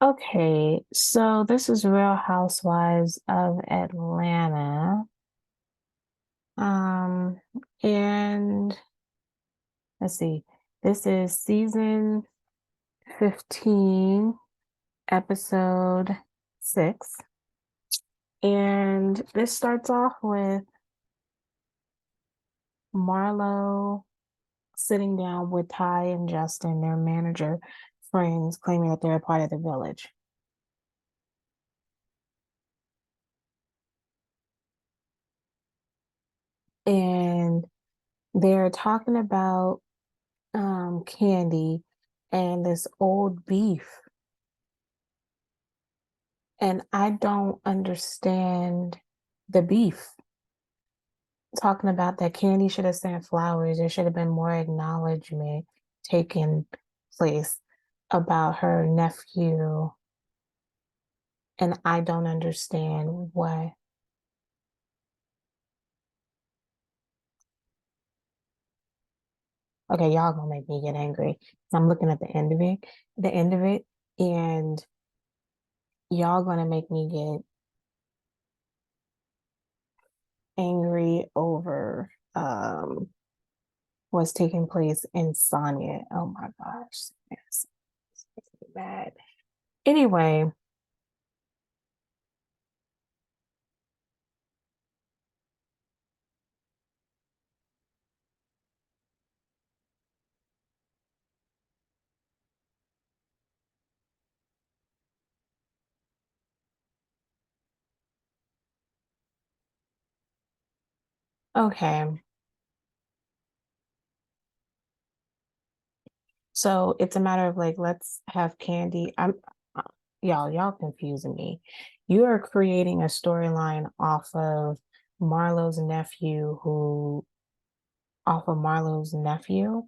Okay, so this is Real Housewives of Atlanta. Um, and let's see, this is season 15, episode 6. And this starts off with Marlo sitting down with Ty and Justin, their manager friends, claiming that they're a part of the village. And they're talking about Candy and this old beef. And I don't understand the beef. Talking about that Candy should have sent flowers. There should have been more acknowledgement taking place about her nephew. And I don't understand why. Okay, y'all gonna make me get angry. I'm looking at the end of it, and y'all gonna make me get angry over what's taking place in Sonya. Oh my gosh. It's making me mad. Anyway, okay. So it's a matter of like, let's have Candy. Uh, y'all confusing me. You are creating a storyline Marlo's nephew who off of Marlo's nephew.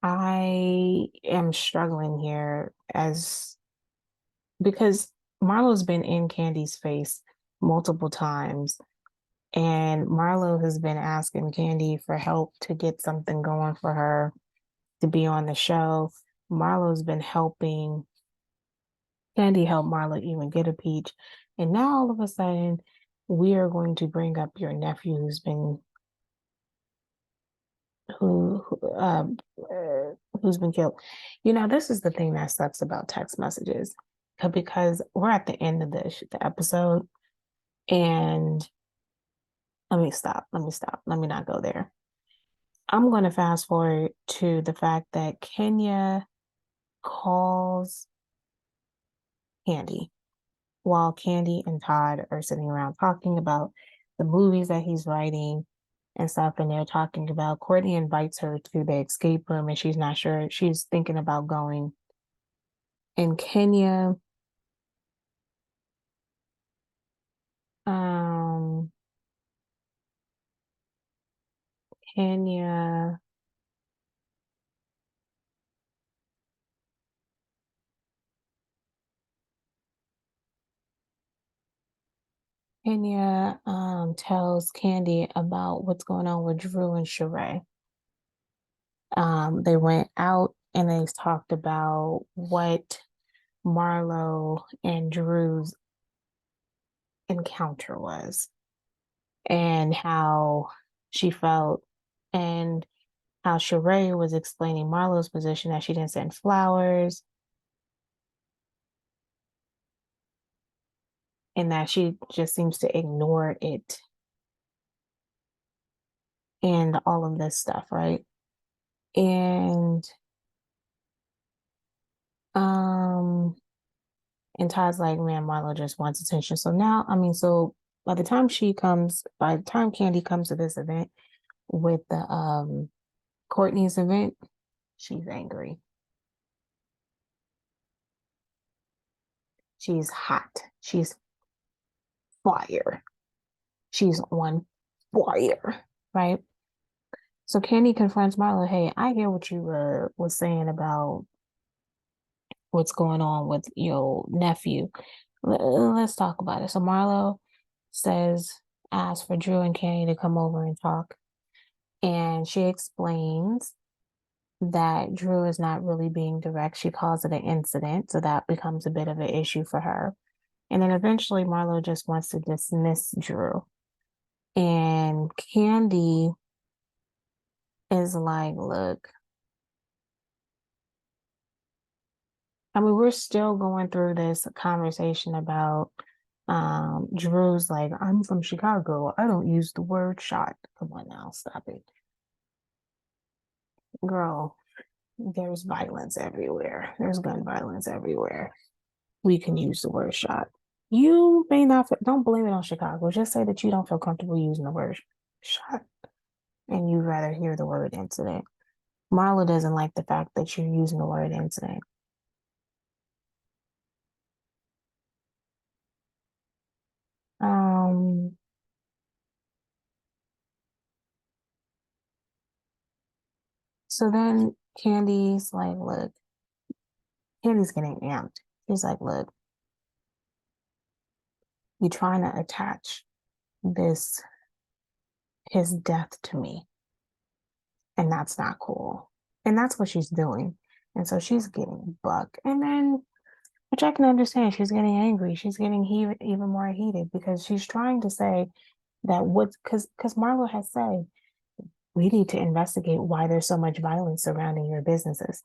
I am struggling here as because Marlo's been in Candy's face multiple times, and Marlo has been asking Candy for help to get something going for her to be on the show. Marlo's been helping Candy help Marlo even get a peach. And now all of a sudden, we are going to bring up your nephew who's been killed. You know, this is the thing that sucks about text messages because we're at the end of the episode, and let me not go there. I'm going to fast forward to the fact that Kenya calls Candy while Candy and Todd are sitting around talking about the movies that he's writing and stuff. And they're talking about Courtney invites her to the escape room and she's not sure. She's thinking about going. And um, Kenya, tells Candy about what's going on with Drew and Sheree. They went out and they talked about what Marlo and Drew's encounter was and how she felt and how Sheree was explaining Marlo's position that she didn't send flowers and that she just seems to ignore it and all of this stuff, right? And um and Todd's like, man, Marlo just wants attention. So now, so by the time Candy comes to this event with the Courtney's event, she's angry. She's hot. She's fire. She's on fire, right? So Candy confronts Marlo, hey, I hear what you was saying about what's going on with your nephew. Let's talk about it. So Marlo says, asks for Drew and Candy to come over and talk. And she explains that Drew is not really being direct. She calls it an incident. So that becomes a bit of an issue for her. And then eventually Marlo just wants to dismiss Drew. And Candy is like, look, I mean, we're still going through this conversation about Drew's like, I'm from Chicago. I don't use the word shot. Come on now, stop it. Girl, there's violence everywhere. There's gun violence everywhere. We can use the word shot. You may not, don't blame it on Chicago. Just say that you don't feel comfortable using the word shot and you rather hear the word incident. Marla doesn't like the fact that you're using the word incident. Um, so then Candy's like, look, Candy's getting amped. She's like, look, you're trying to attach this, his death to me, and that's not cool. And that's what she's doing. And so she's getting buck. And then, which I can understand, she's getting angry. She's getting even more heated because she's trying to say that because Marlo has said, we need to investigate why there's so much violence surrounding your businesses.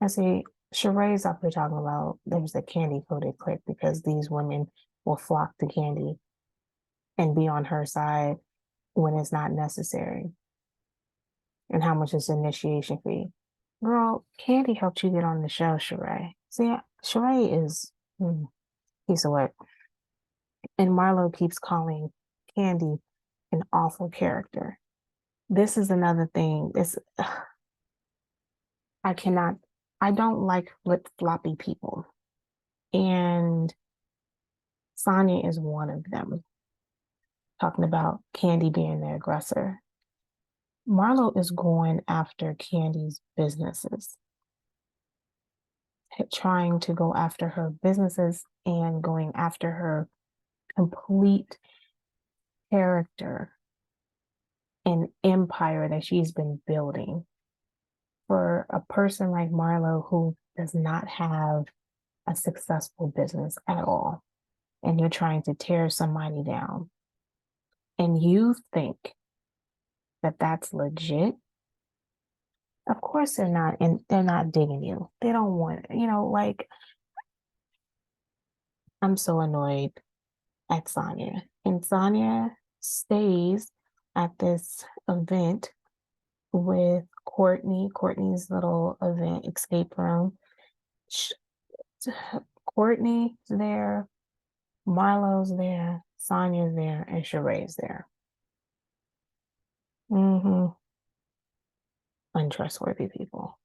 I see Sheree's up here talking about there's a candy coated clip because these women will flock to Candy and be on her side when it's not necessary. And how much is the initiation fee? Girl, Candy helped you get on the show, Sheree. See, Sheree is piece of work. And Marlo keeps calling Candy an awful character. This is another thing. I cannot, I don't like flip floppy people. And Sonya is one of them, talking about Candy being the aggressor. Marlo is going after Candy's businesses, trying to go after her businesses and going after her complete character and empire that she's been building. For a person like Marlo who does not have a successful business at all, and you're trying to tear somebody down, and you think that that's legit, of course they're not, and they're not digging you. They don't want, like, I'm so annoyed at Sonya. And Sonya stays at this event with Courtney, Courtney's little event escape room. Courtney's there, Marlo's there, Sonya's there, and Sheree's there. Mm-hmm. Untrustworthy people.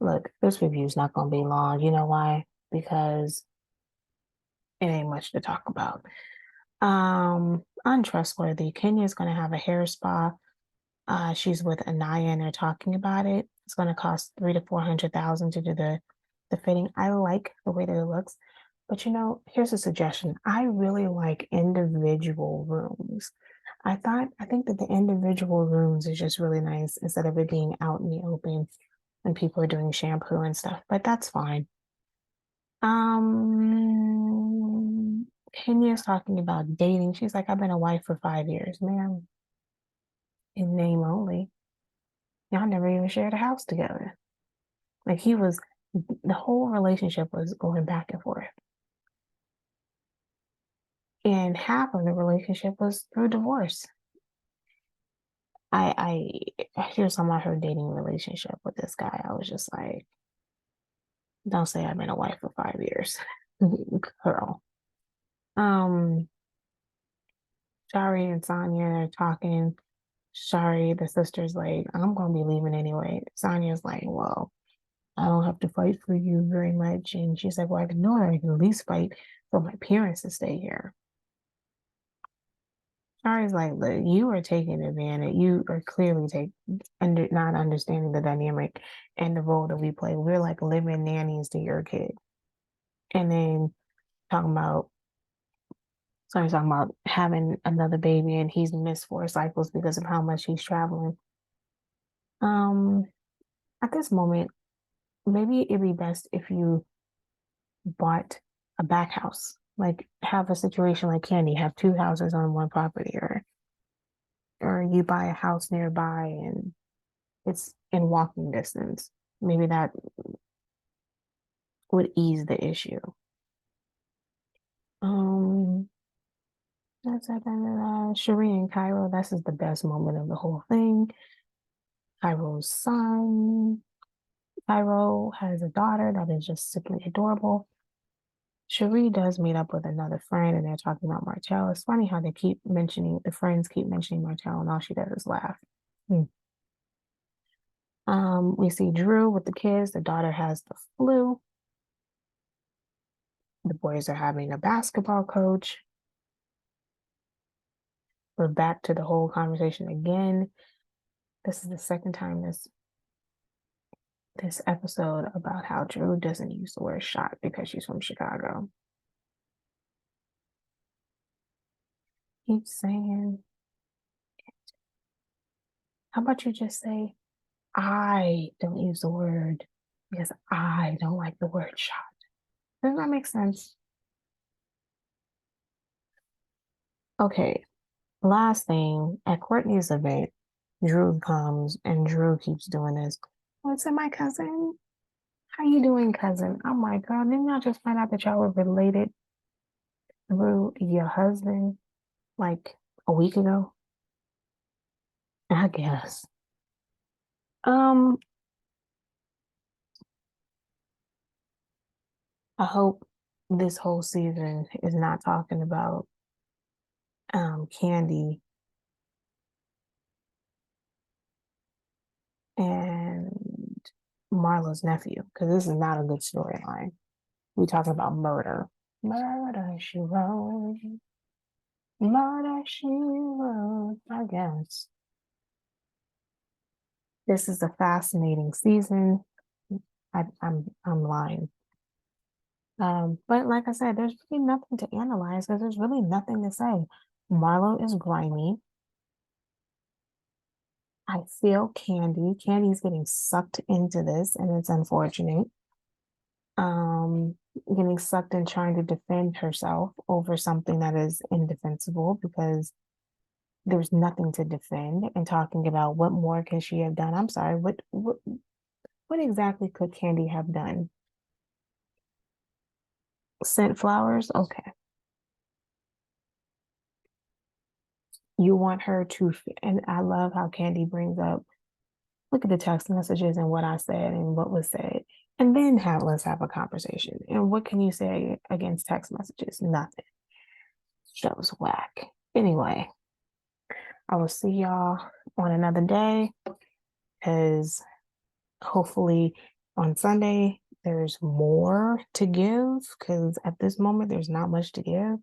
Look, this review's not going to be long. You know why? Because it ain't much to talk about. Untrustworthy. Kenya's going to have a hair spa. She's with Anaya and they're talking about it. It's going to cost 300 to 400,000 to do the fitting. I like the way that it looks, but here's a suggestion. I really like individual rooms. I think that the individual rooms is just really nice instead of it being out in the open and people are doing shampoo and stuff, but that's fine. Kenya's talking about dating. She's like, I've been a wife for 5 years, ma'am. In name only. Y'all never even shared a house together. Like the whole relationship was going back and forth. And half of the relationship was through divorce. Here's some of her dating relationship with this guy. I was just like, don't say I've been a wife for 5 years. Girl. Um, Shari and Sonya are talking. Shari, the sister's like, I'm gonna be leaving anyway. Sonya's like, well, I don't have to fight for you very much. And she's like, well, I can know that I can at least fight for my parents to stay here. Shari's like, look, you are taking advantage. You are clearly not understanding the dynamic and the role that we play. We're like living nannies to your kid. And then talking about talking about having another baby and he's missed 4 cycles because of how much he's traveling. Um, at this moment, maybe it'd be best if you bought a back house. Like have a situation like Candy, have 2 houses on one property, or you buy a house nearby and it's in walking distance. Maybe that would ease the issue. Um, that's like Cherie and Cairo. This is the best moment of the whole thing. Cairo's son. Cairo has a daughter that is just simply adorable. Cherie does meet up with another friend and they're talking about Martell. It's funny how the friends keep mentioning Martell and all she does is laugh. Hmm. We see Drew with the kids. The daughter has the flu. The boys are having a basketball coach. We're back to the whole conversation again. This is the second time this episode about how Drew doesn't use the word shot because she's from Chicago. Keep saying, how about you just say, I don't use the word because I don't like the word shot. Does that make sense? Okay, last thing, at Courtney's event, Drew comes and Drew keeps doing this. What's it, my cousin? How you doing, cousin? Oh my God, didn't I just find out that y'all were related through your husband like a week ago? I guess. Um, I hope this whole season is not talking about Candy and Marlo's nephew, because this is not a good storyline. We talking about murder. Murder, she wrote. Murder, she wrote. I guess. This is a fascinating season. I'm lying. But like I said, there's really nothing to analyze because there's really nothing to say. Marlo is grimy. I feel Candy. Candy's getting sucked into this, and it's unfortunate. Um, Getting sucked in trying to defend herself over something that is indefensible because there's nothing to defend, and talking about what more can she have done. I'm sorry, what exactly could Candy have done? Sent flowers? Okay. You want her to, and I love how Candy brings up, look at the text messages and what I said and what was said, and then let's have a conversation. And what can you say against text messages? Nothing. That was whack. Anyway, I will see y'all on another day because hopefully on Sunday there's more to give because at this moment there's not much to give.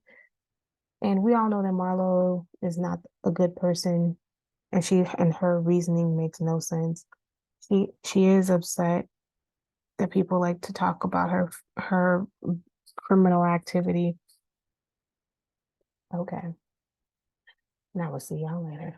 And we all know that Marlo is not a good person and her reasoning makes no sense. She is upset that people like to talk about her criminal activity. Okay. Now we'll see y'all later.